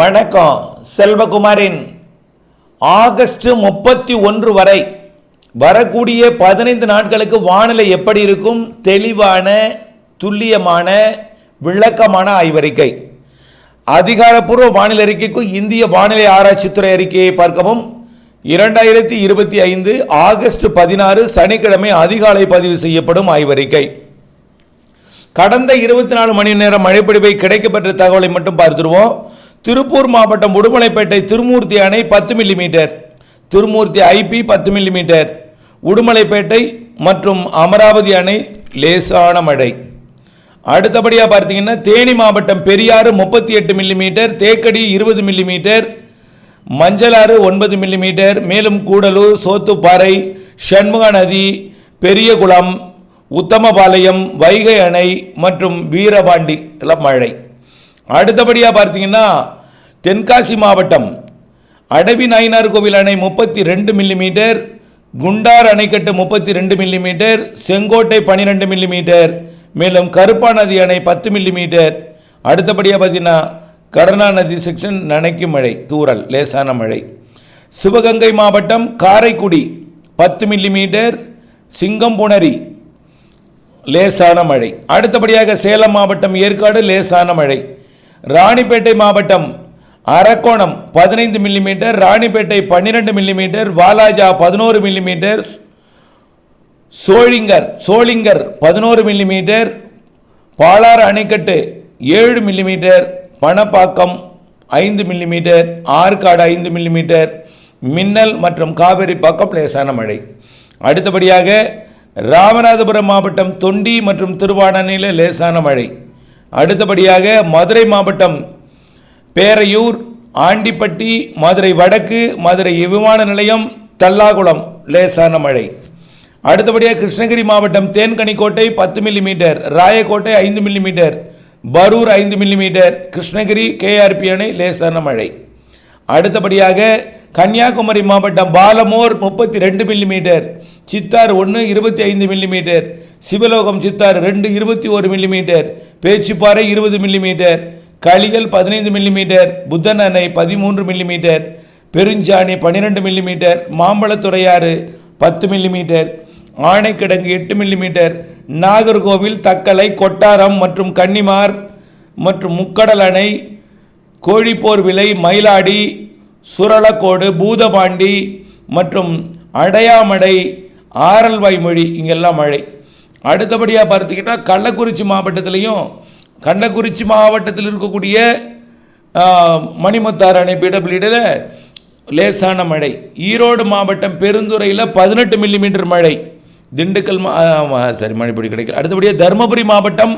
வணக்கம். செல்வகுமாரின் ஆகஸ்ட் 31 வரை வரக்கூடிய 15 நாட்களுக்கு வானிலை எப்படி இருக்கும்? தெளிவான துல்லியமான விளக்கமான ஆய்வறிக்கை. அதிகாரப்பூர்வ வானிலை அறிக்கைக்கும் இந்திய வானிலை ஆராய்ச்சித்துறை அறிக்கையை பார்க்கவும். 2025 ஆகஸ்ட் 16 சனிக்கிழமை அதிகாலை பதிவு செய்யப்படும் ஆய்வறிக்கை. கடந்த 24 மணி நேரம் மழைப்பொழிவை கிடைக்கப்பெற்ற தகவலை மட்டும் பார்த்துருவோம். திருப்பூர் மாவட்டம் உடுமலைப்பேட்டை திருமூர்த்தி அணை 10 millimetre, Thirumurthy IB 10 millimetre, Udumalaipettai மற்றும் அமராவதி அணை லேசான மழை. அடுத்தபடியாக பார்த்தீங்கன்னா தேனி மாவட்டம் Periyar 38 millimetre, Thekkady 20 millimetre, Manjalar 9 millimetre, மேலும் கூடலூர், சோத்துப்பாறை, சண்முக நதி, பெரியகுளம், உத்தமபாளையம், வைகை அணை மற்றும் வீரபாண்டி எல்லாம் மழை. அடுத்தபடியாக பார்த்தீங்கன்னா தென்காசி மாவட்டம் அடவி நாயனார் கோவில் அணை 32 மில்லிமீட்டர், குண்டார் அணைக்கட்டு 32 மில்லிமீட்டர், செங்கோட்டை 12 மில்லிமீட்டர், மேலும் கருப்பாநதி அணை 10 மில்லிமீட்டர். அடுத்தபடியாக பார்த்தீங்கன்னா கருணாநதி செக்ஷன் நனைக்கும் மழை, தூறல் லேசான மழை. சிவகங்கை மாவட்டம் காரைக்குடி 10 மில்லிமீட்டர், சிங்கம்புணரி லேசான மழை. அடுத்தபடியாக சேலம் மாவட்டம் ஏற்காடு லேசான மழை. ராணிப்பேட்டை மாவட்டம் Arakkonam 15 millimetre, Ranipet 12 millimetre, Walajah 11 millimetre, Sholinghur 11 millimetre, Palar அணைக்கட்டு 7 millimetre, Panapakkam 5 millimetre, Arcot 5 millimetre, மின்னல் மற்றும் காவிரி பாக்கம் லேசான மழை. அடுத்தபடியாக ராமநாதபுரம் மாவட்டம் தொண்டி மற்றும் திருவானணியில் லேசான மழை. அடுத்தபடியாக மதுரை மாவட்டம் பேரையூர், ஆண்டிப்பட்டி, மதுரை வடக்கு, மதுரை விமான நிலையம், தல்லாகுளம் லேசான மழை. அடுத்தபடியாக கிருஷ்ணகிரி மாவட்டம் Denkanikottai 10 millimetre, Rayakottai 5 millimetre, Barur 5 millimetre, Krishnagiri KRP அணை லேசான மழை. அடுத்தபடியாக கன்னியாகுமரி மாவட்டம் Balamore 32 millimetre, Chittar 1 25 millimetre, Sivalogam Chittar 2 21 millimetre, Pechiparai 20 millimetre, களிகள் 15 மில்லிமீட்டர், புத்தன் அணை 13 millimetre, Perunchani 12 millimetre, Mampazhathuraiyar 10 millimetre, Anaikidangu 8 millimetre, Nagercoil, Thuckalay, Kottaram மற்றும் கன்னிமார் மற்றும் முக்கடல் அணை, கோழிப்போர் விலை, மயிலாடி, சுரளக்கோடு, பூதபாண்டி மற்றும் அடையாமடை, ஆரல்வாய்மொழி இங்கெல்லாம் மழை. அடுத்தபடியாக பார்த்திங்கன்னா கள்ளக்குறிச்சி மாவட்டத்தில் இருக்கக்கூடிய மணிமுத்தாறு அணை பிடபிள்யூடியில் லேசான மழை. ஈரோடு மாவட்டம் பெருந்துறையில் 18 மில்லிமீட்டர் மழை. திண்டுக்கல் மழைப்பொழி கிடைக்கல. அடுத்தபடியாக தருமபுரி மாவட்டம்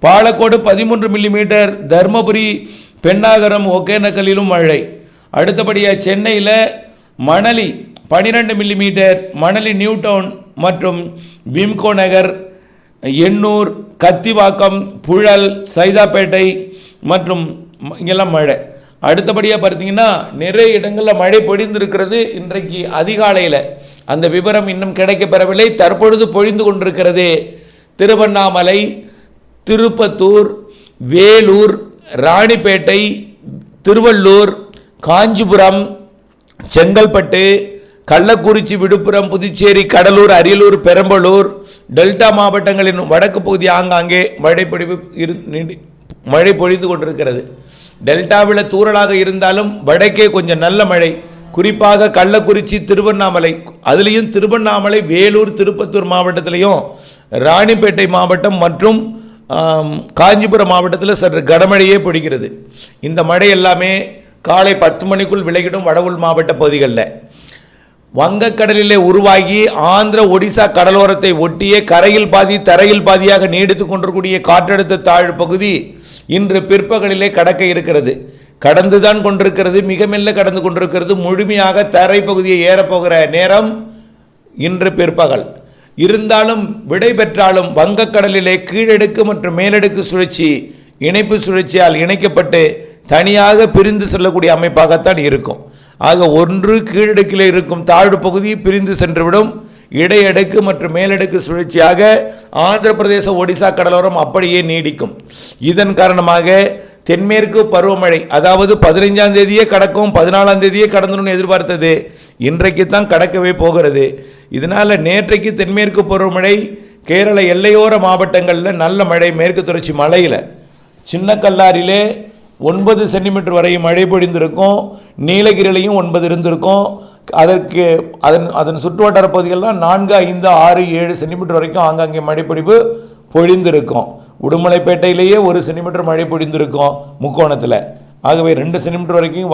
பாலக்கோடு 13 மில்லிமீட்டர், தருமபுரி, பெண்ணாகரம், ஒகேனக்கலிலும் மழை. அடுத்தபடியாக சென்னையில் Manali 12 millimetre, Manali new town மற்றும் விம்கோ நகர், எண்ணூர், கத்திவாக்கம், புழல், சைதாப்பேட்டை மற்றும் இங்கெல்லாம் மழை. அடுத்தபடியாக பார்த்தீங்கன்னா நிறைய இடங்களில் மழை பொழிந்திருக்கிறது. இன்றைக்கு அதிகாலையில் அந்த விவரம் இன்னும் கிடைக்கப்பெறவில்லை. தற்பொழுது பொழிந்து கொண்டிருக்கிறது. திருவண்ணாமலை, திருப்பத்தூர், வேலூர், ராணிப்பேட்டை, திருவள்ளூர், காஞ்சிபுரம், செங்கல்பட்டு, கள்ளக்குறிச்சி, விழுப்புரம், புதுச்சேரி, கடலூர், அரியலூர், பெரம்பலூர், டெல்டா மாவட்டங்களின் வடக்கு பகுதி ஆங்காங்கே மழை பொழிந்து கொண்டிருக்கிறது. டெல்டாவில் தூறலாக இருந்தாலும் வடக்கே கொஞ்சம் நல்ல மழை. குறிப்பாக கள்ளக்குறிச்சி, திருவண்ணாமலை, அதுலேயும் திருவண்ணாமலை, வேலூர், திருப்பத்தூர் மாவட்டத்திலையும், ராணிப்பேட்டை மாவட்டம் மற்றும் காஞ்சிபுரம் மாவட்டத்தில் சற்று கனமழையே பொழிகிறது. இந்த மழை எல்லாமே காலை 10 மணிக்குள் விலகிடும் வடவுள் மாவட்ட பகுதிகளில். வங்கக்கடலிலே உருவாகி ஆந்திர, ஒடிசா கடலோரத்தை ஒட்டிய கரையில் பாதி தரையில் பாதியாக நீடித்து கொண்டிருக்கூடிய காற்றழுத்த தாழ்வு பகுதி இன்று பிற்பகலிலே கடக்க இருக்கிறது. கடந்துதான் கொண்டிருக்கிறது, மிக மெல்ல கடந்து கொண்டிருக்கிறது. முழுமையாக தரை பகுதியை ஏறப்போகிற நேரம் இன்று பிற்பகல். இருந்தாலும் விடை பெற்றாலும் வங்கக்கடலிலே கீழடுக்கு மற்றும் மேலடுக்கு சுழற்சி இணைப்பு சுழற்சியால் இணைக்கப்பட்டு தனியாக பிரிந்து செல்லக்கூடிய அமைப்பாகத்தான் இருக்கும். ஆக ஒன்று கீழடுக்கில் இருக்கும் தாழ்வு பகுதி பிரிந்து சென்றுவிடும். இடையடுக்கு மற்றும் மேலடுக்கு சுழற்சியாக ஆந்திர பிரதேச, ஒடிசா கடலோரம் அப்படியே நீடிக்கும். இதன் காரணமாக தென்மேற்கு பருவமழை அதாவது 15ஆம் தேதியே கடக்கும், 14ஆம் தேதியே கடந்துன்னு எதிர்பார்த்தது இன்றைக்கு தான் கடக்கவே போகிறது. இதனால் நேற்றைக்கு தென்மேற்கு பருவமழை கேரள எல்லையோர மாவட்டங்களில் நல்ல மழை. மேற்கு தொடர்ச்சி மலையில் சின்ன கல்லாரிலே 9 சென்டிமீட்டர் வரை மழை பொழிந்திருக்கும். நீலகிரிலையும் 9 இருந்திருக்கும். அதற்கு அதன் சுற்றுவட்டார பகுதிகளெலாம் 4, 5, 6, 7 சென்டிமீட்டர் வரைக்கும் ஆங்காங்கே மழைப்பொழிவு பொழிந்திருக்கும். உடுமலைப்பேட்டையிலேயே 1 சென்டிமீட்டர் மழை பொழிந்திருக்கும் முக்கோணத்தில். ஆகவே 2 சென்டிமீட்டர் வரைக்கும்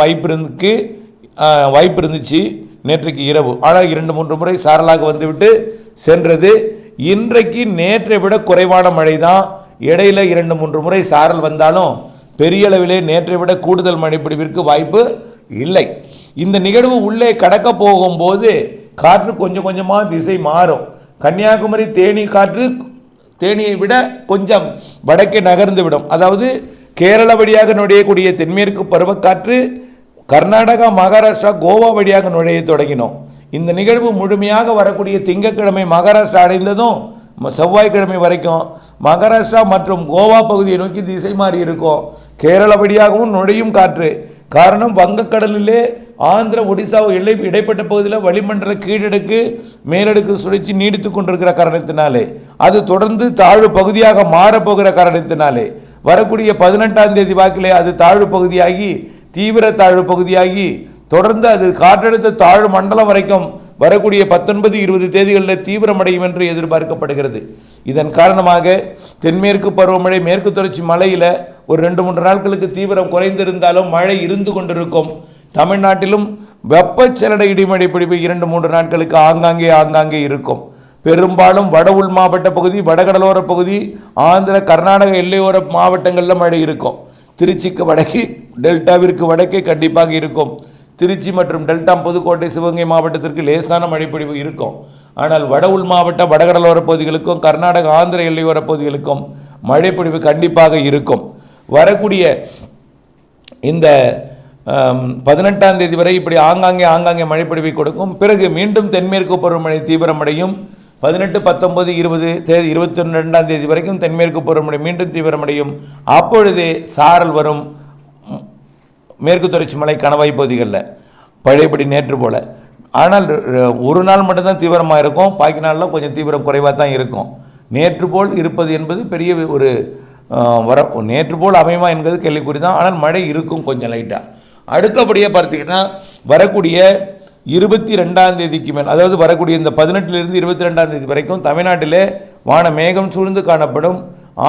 வாய்ப்பு இருந்துச்சு நேற்றைக்கு இரவு. ஆனால் 2-3 முறை சாரலாக வந்துவிட்டு சென்றது. இன்றைக்கு நேற்றை விட குறைவான மழை தான். இடையில 2-3 முறை சாரல் வந்தாலும் பெரிய அளவிலே நேற்றை விட கூடுதல் மழைப்பிடிவிற்கு வாய்ப்பு இல்லை. இந்த நிகழ்வு உள்ளே கடக்க போகும்போது காற்று கொஞ்சம் கொஞ்சமாக திசை மாறும். கன்னியாகுமரி தேனி காற்று தேனியை விட கொஞ்சம் வடக்கே நகர்ந்து விடும். அதாவது கேரள வழியாக நுழையக்கூடிய தென்மேற்கு பருவக்காற்று கர்நாடகா, மகாராஷ்டிரா, கோவா வழியாக நுழைய தொடங்கினோம். இந்த நிகழ்வு முழுமையாக வரக்கூடிய திங்கட்கிழமை மகாராஷ்டிரா அடைந்ததும் செவ்வாய்க்கிழமை வரைக்கும் மகாராஷ்டிரா மற்றும் கோவா பகுதியை நோக்கி திசை மாறி இருக்கும். கேரள வழியாகவும் நுழையும் காற்று. காரணம், வங்கக்கடலிலே ஆந்திர, ஒடிசா இடைப்பட்ட பகுதியில் வளிமண்டல கீழடுக்கு மேலடுக்கு சுழற்சி நீடித்து கொண்டிருக்கிற காரணத்தினாலே, அது தொடர்ந்து தாழ்வு பகுதியாக மாறப்போகிற காரணத்தினாலே வரக்கூடிய 18ஆம் தேதி வாக்கிலே அது தாழ்வு பகுதியாகி தீவிர தாழ்வு பகுதியாகி தொடர்ந்து அது காற்றழுத்த தாழ்வு மண்டலம் வரைக்கும் வரக்கூடிய 19, 20 தேதிகளில் தீவிரமடையும் என்று எதிர்பார்க்கப்படுகிறது. இதன் காரணமாக தென்மேற்கு பருவமழை மேற்கு தொடர்ச்சி மலையில் ஒரு 2-3 நாட்களுக்கு தீவிரம் குறைந்திருந்தாலும் மழை இருந்து கொண்டிருக்கும். தமிழ்நாட்டிலும் வெப்பச்சலன இடிமழை பிடிப்பு 2-3 நாட்களுக்கு ஆங்காங்கே இருக்கும். பெரும்பாலும் வட உள் மாவட்ட பகுதி, வடகடலோர பகுதி, ஆந்திர, கர்நாடக எல்லையோர மாவட்டங்களில் மழை இருக்கும். திருச்சிக்கு வடக்கே, டெல்டாவிற்கு வடக்கே கண்டிப்பாக இருக்கும். திருச்சி மற்றும் டெல்டா, புதுக்கோட்டை, சிவகங்கை மாவட்டத்திற்கு லேசான மழைப்பொழிவு இருக்கும். ஆனால் வட உள் மாவட்ட, வடகடலோர பகுதிகளுக்கும் கர்நாடக, ஆந்திர எல்லையோர பகுதிகளுக்கும் மழைப்பொழிவு கண்டிப்பாக இருக்கும். வரக்கூடிய இந்த 18ஆம் தேதி வரை இப்படி ஆங்காங்கே மழைப்பொழிவை கொடுக்கும். பிறகு மீண்டும் தென்மேற்கு பருவமழை தீவிரமடையும். 18, 19, 20 தேதி 22ஆம் தேதி வரைக்கும் தென்மேற்கு பருவமழை மீண்டும் தீவிரமடையும். அப்பொழுதே சாரல் வரும் மேற்கு தொடர்ச்சி மலை கணவாய் பகுதிகளில் பழையபடி நேற்று போல். ஆனால் ஒரு நாள் மட்டும்தான் தீவிரமாக இருக்கும். பாக்கி நாளில் கொஞ்சம் தீவிரம் குறைவாக தான் இருக்கும். நேற்று போல் இருப்பது என்பது பெரிய ஒரு நேற்று போல் அமையுமா என்பது கேள்விக்குறி தான். ஆனால் மழை இருக்கும் கொஞ்சம் லைட்டாக. அடுத்தபடியாக பார்த்தீங்கன்னா வரக்கூடிய 22ஆம் தேதிக்கு மேல், அதாவது வரக்கூடிய இந்த 18லிருந்து 22ஆம் தேதி வரைக்கும் தமிழ்நாட்டிலே வான மேகம் சூழ்ந்து காணப்படும்.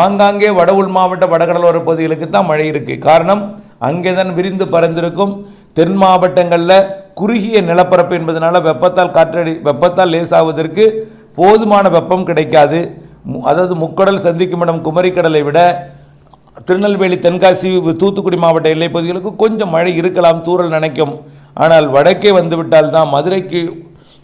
ஆங்காங்கே வட உள் மாவட்ட, வடகடலோர பகுதிகளுக்கு தான் மழை இருக்குது. காரணம், அங்கே தான் விரிந்து பறந்திருக்கும். தென் மாவட்டங்களில் குறுகிய நிலப்பரப்பு என்பதனால வெப்பத்தால் லேசாவதற்கு போதுமான வெப்பம் கிடைக்காது. அதாவது முக்கடல் சந்திக்கும் இடம் குமரிக்கடலை விட திருநெல்வேலி, தென்காசி, தூத்துக்குடி மாவட்ட எல்லை பகுதிகளுக்கு கொஞ்சம் மழை இருக்கலாம், தூறல் நினைக்கும். ஆனால் வடக்கே வந்துவிட்டால் தான்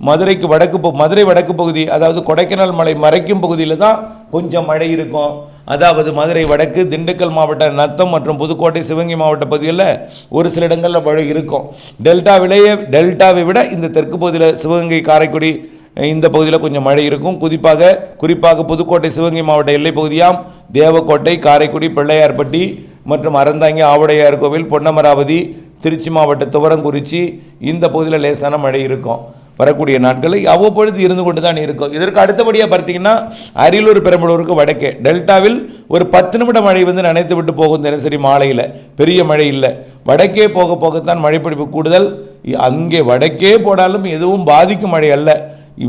மதுரை வடக்கு பகுதி, அதாவது கொடைக்கானல் மலை மறைக்கும் பகுதியில் தான் கொஞ்சம் மழை இருக்கும். அதாவது மதுரை வடக்கு, திண்டுக்கல் மாவட்ட நத்தம் மற்றும் புதுக்கோட்டை, சிவகங்கை மாவட்ட பகுதிகளில் ஒரு சில இடங்களில் மழை இருக்கும். டெல்டாவை விட இந்த தெற்கு பகுதியில் சிவகங்கை, காரைக்குடி இந்த பகுதியில் கொஞ்சம் மழை இருக்கும். குறிப்பாக புதுக்கோட்டை, சிவகங்கை மாவட்ட எல்லை பகுதியாம் தேவக்கோட்டை, காரைக்குடி, பிள்ளையார்பட்டி மற்றும் அறந்தாங்கி, ஆவுடையார் கோவில், பொன்னமராவதி, திருச்சி மாவட்ட துவரங்குறிச்சி இந்த பகுதியில் லேசான மழை இருக்கும். வரக்கூடிய நாட்களில் அவ்வப்பொழுது இருந்து கொண்டு தான் இருக்கும். இதற்கு அடுத்தபடியாக பார்த்தீங்கன்னா அரியலூர், பெரம்பலூருக்கு வடக்கே டெல்டாவில் ஒரு 10 நிமிட மழை நனைத்து விட்டு போகும். தினசரி மாலையில் பெரிய மழை இல்லை. வடக்கே போகத்தான் மழைப்பிடிப்பு கூடுதல். அங்கே வடக்கே போனாலும் எதுவும் பாதிக்கும் மழை அல்ல,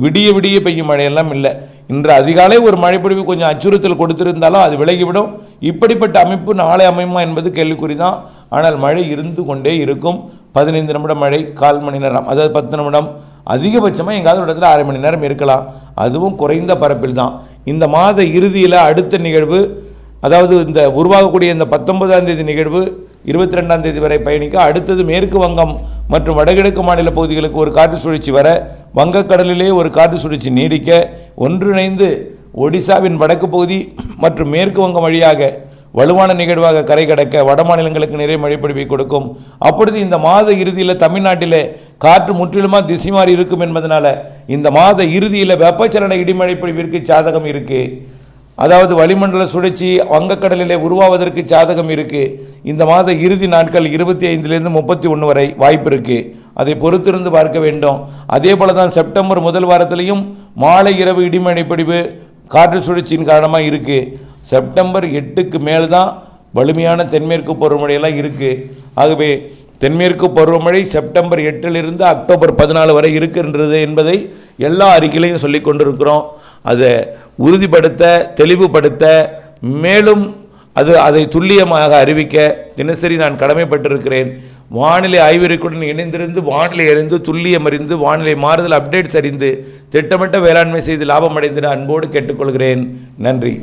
விடிய பெய்யும் மழையெல்லாம் இல்லை. இன்று அதிகாலை ஒரு மழைப்பிடிப்பு கொஞ்சம் அச்சுறுத்தல் கொடுத்திருந்தாலும் அது விலகிவிடும். இப்படிப்பட்ட அமைப்பு நாளை அமையுமா என்பது கேள்விக்குறி தான். ஆனால் மழை இருந்து கொண்டே இருக்கும். 15 நிமிட மழை, 1/4 மணி நேரம், அதாவது 10 நிமிடம், அதிகபட்சமாக எங்காவது ஒரு இடத்துல 1/2 மணி நேரம் இருக்கலாம். அதுவும் குறைந்த பரப்பில் தான். இந்த மாத இறுதியில் அடுத்த நிகழ்வு, அதாவது இந்த உருவாகக்கூடிய இந்த 19ஆம் தேதி நிகழ்வு 22ஆம் தேதி வரை பயணிக்க, அடுத்தது மேற்கு வங்கம் மற்றும் வடகிழக்கு மாநில பகுதிகளுக்கு ஒரு காற்று சுழற்சி வர, வங்கக்கடலிலே ஒரு காற்று சுழற்சி நீடிக்க, ஒன்றிணைந்து ஒடிசாவின் வடக்கு பகுதி மற்றும் மேற்கு வங்கம் வழியாக வலுவான நிகழ்வாக கரை கடக்க வட மாநிலங்களுக்கு நிறைய மழைப்பொழிவை கொடுக்கும். அப்பொழுது இந்த மாத இறுதியில் தமிழ்நாட்டிலே காற்று முற்றிலுமாக திசை மாறி இருக்கும் என்பதனால இந்த மாத இறுதியில் வெப்பச்சலன இடிமழை பொழிவிற்கு சாதகம் இருக்குது. அதாவது வளிமண்டல சுழற்சி வங்கக்கடலிலே உருவாவதற்கு சாதகம் இருக்குது. இந்த மாத இறுதி நாட்கள் 25லேருந்து 31 வரை வாய்ப்பு இருக்குது. அதை பொறுத்திருந்து பார்க்க வேண்டும். அதே போல தான் செப்டம்பர் முதல் வாரத்திலையும் மாலை இரவு இடிமழை பொழிவு காற்று சுழற்சியின் காரணமாக இருக்குது. செப்டம்பர் 8க்கு மேல் தான் வலிமையான தென்மேற்கு பருவமழையெல்லாம் இருக்குது. ஆகவே தென்மேற்கு பருவமழை செப்டம்பர் 8லிருந்து அக்டோபர் 14 வரை இருக்கின்றது என்பதை எல்லா அறிக்கையிலையும் சொல்லி கொண்டிருக்கிறோம். அதை உறுதிப்படுத்த, தெளிவுபடுத்த, மேலும் அதை துல்லியமாக அறிவிக்க தினசரி நான் கடமைப்பட்டிருக்கிறேன். வானிலை ஆய்வறிக்கையுடன் இணைந்திருந்து வானிலை அறிந்து, துல்லியம் அறிந்து, வானிலை மாறுதல் அப்டேட்ஸ் அறிந்து திட்டமிட்ட வேளாண்மை செய்து லாபம் அடைந்திட அன்போடு கேட்டுக்கொள்கிறேன். நன்றி.